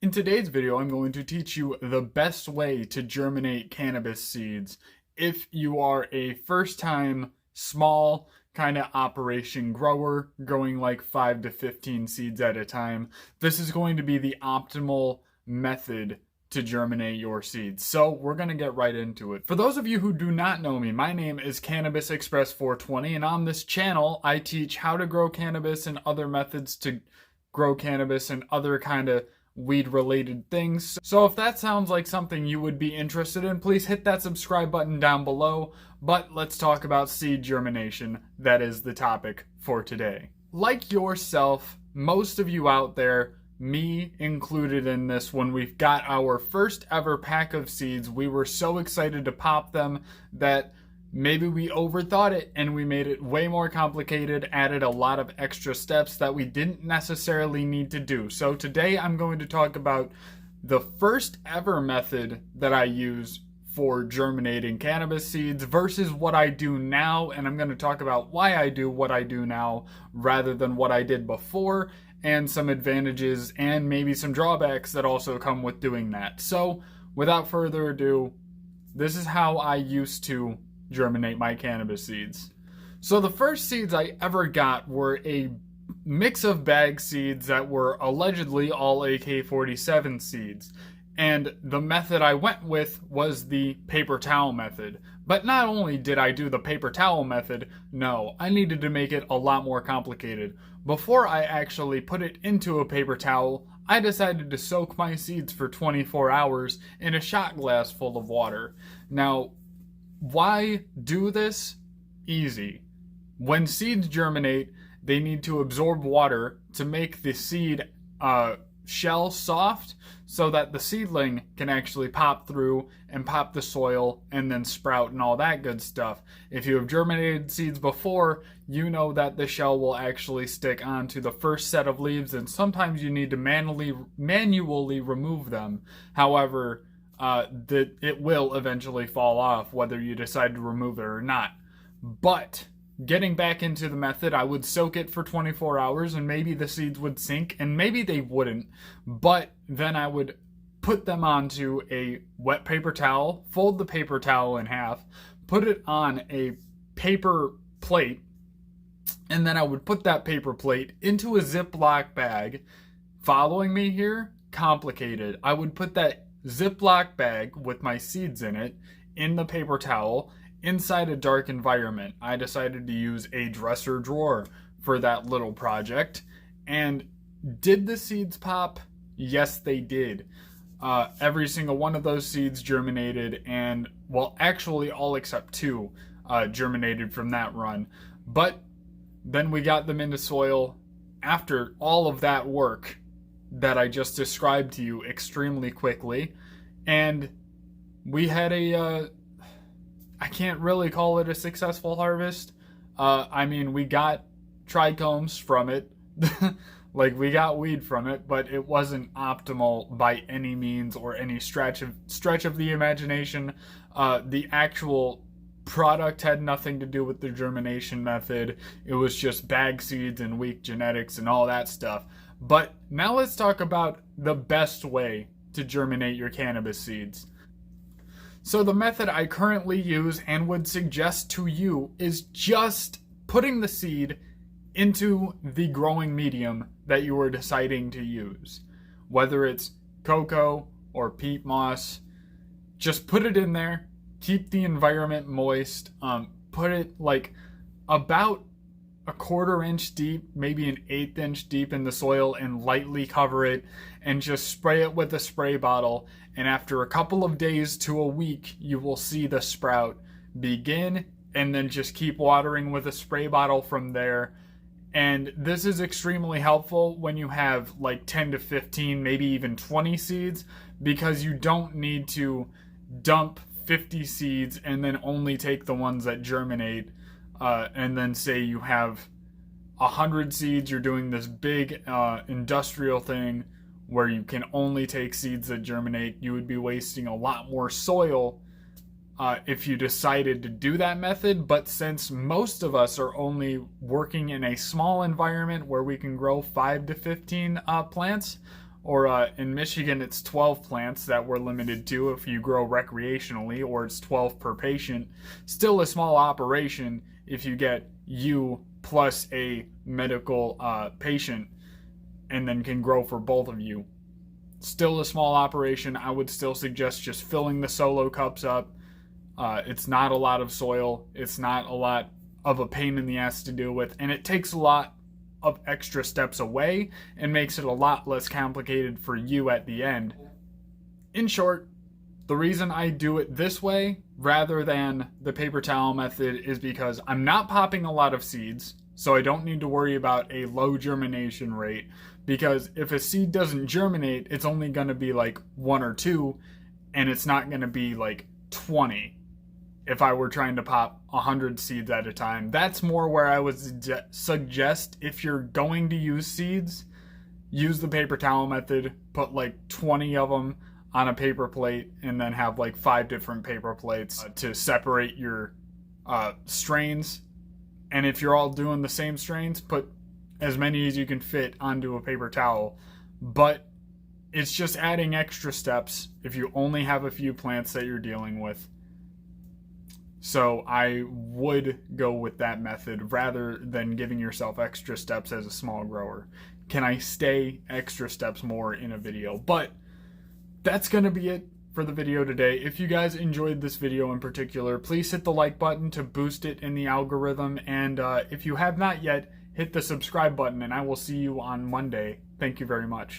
In today's video, I'm going to teach you the best way to germinate cannabis seeds if you are a first-time, small kind of operation grower, growing like 5 to 15 seeds at a time. This is going to be the optimal method to germinate your seeds. So we're going to get right into it. For those of you who do not know me, my name is Cannabis Express 420, and on this channel, I teach how to grow cannabis and other methods to grow cannabis and other kind of weed related things. So if that sounds like something you would be interested in, please hit that subscribe button down below. But let's talk about seed germination. That is the topic for today. Like yourself, most of you out there, me included in this, when we've got our first ever pack of seeds, we were so excited to pop them that maybe we overthought it and we made it way more complicated, added a lot of extra steps that we didn't necessarily need to do. So today I'm going to talk about the first ever method that I use for germinating cannabis seeds versus what I do now, and I'm going to talk about why I do what I do now rather than what I did before, and some advantages and maybe some drawbacks that also come with doing that. So without further ado, this is how I used to germinate my cannabis seeds. So the first seeds I ever got were a mix of bag seeds that were allegedly all AK-47 seeds. And the method I went with was the paper towel method. But not only did I do the paper towel method, no, I needed to make it a lot more complicated. Before I actually put it into a paper towel, I decided to soak my seeds for 24 hours in a shot glass full of water. Now, why do this? Easy. When seeds germinate, they need to absorb water to make the seed shell soft so that the seedling can actually pop through and pop the soil and then sprout and all that good stuff. If you have germinated seeds before, you know that the shell will actually stick onto the first set of leaves, and sometimes you need to manually remove them. However, that it will eventually fall off whether you decide to remove it or not. But getting back into the method, I would soak it for 24 hours and maybe the seeds would sink and maybe they wouldn't, but then I would put them onto a wet paper towel, fold the paper towel in half, put it on a paper plate, and then I would put that paper plate into a Ziploc bag. Following me here? Complicated. I would put that Ziploc bag with my seeds in it in the paper towel inside a dark environment. I decided to use a dresser drawer for that little project. And did the seeds pop? Yes, they did. Every single one of those seeds germinated, and well, actually all except two germinated from that run. But then we got them into soil after all of that work that I just described to you extremely quickly, and we had I can't really call it a successful harvest. I mean, we got trichomes from it, like we got weed from it, but it wasn't optimal by any means or any stretch of the imagination. The actual product had nothing to do with the germination method. It was just bag seeds and weak genetics and all that stuff. But now let's talk about the best way to germinate your cannabis seeds. So the method I currently use and would suggest to you is just putting the seed into the growing medium that you are deciding to use. Whether it's cocoa or peat moss, just put it in there, keep the environment moist, put it like about a 1/4 inch deep, maybe an 1/8 inch deep in the soil, and lightly cover it and just spray it with a spray bottle. And after a couple of days to a week, you will see the sprout begin, and then just keep watering with a spray bottle from there. And this is extremely helpful when you have like 10 to 15, maybe even 20 seeds, because you don't need to dump 50 seeds and then only take the ones that germinate. And then say you have 100 seeds, you're doing this big industrial thing where you can only take seeds that germinate. You would be wasting a lot more soil if you decided to do that method. But since most of us are only working in a small environment where we can grow 5 to 15 plants, or in Michigan it's 12 plants that we're limited to if you grow recreationally, or it's 12 per patient. Still a small operation if you get you plus a medical patient and then can grow for both of you. Still a small operation. I would still suggest just filling the solo cups up. It's not a lot of soil. It's not a lot of a pain in the ass to deal with, and it takes a lot of extra steps away and makes it a lot less complicated for you at the end. In short, the reason I do it this way rather than the paper towel method is because I'm not popping a lot of seeds, so I don't need to worry about a low germination rate, because if a seed doesn't germinate, it's only going to be like 1 or 2, and it's not going to be like 20 if I were trying to pop 100 seeds at a time. That's more where I would suggest, if you're going to use seeds, use the paper towel method, put like 20 of them on a paper plate, and then have like 5 different paper plates to separate your strains. And if you're all doing the same strains, put as many as you can fit onto a paper towel. But it's just adding extra steps if you only have a few plants that you're dealing with. So I would go with that method rather than giving yourself extra steps as a small grower. Can I stay extra steps more in a video? But that's going to be it for the video today. If you guys enjoyed this video in particular, please hit the like button to boost it in the algorithm. And if you have not yet, hit the subscribe button, and I will see you on Monday. Thank you very much.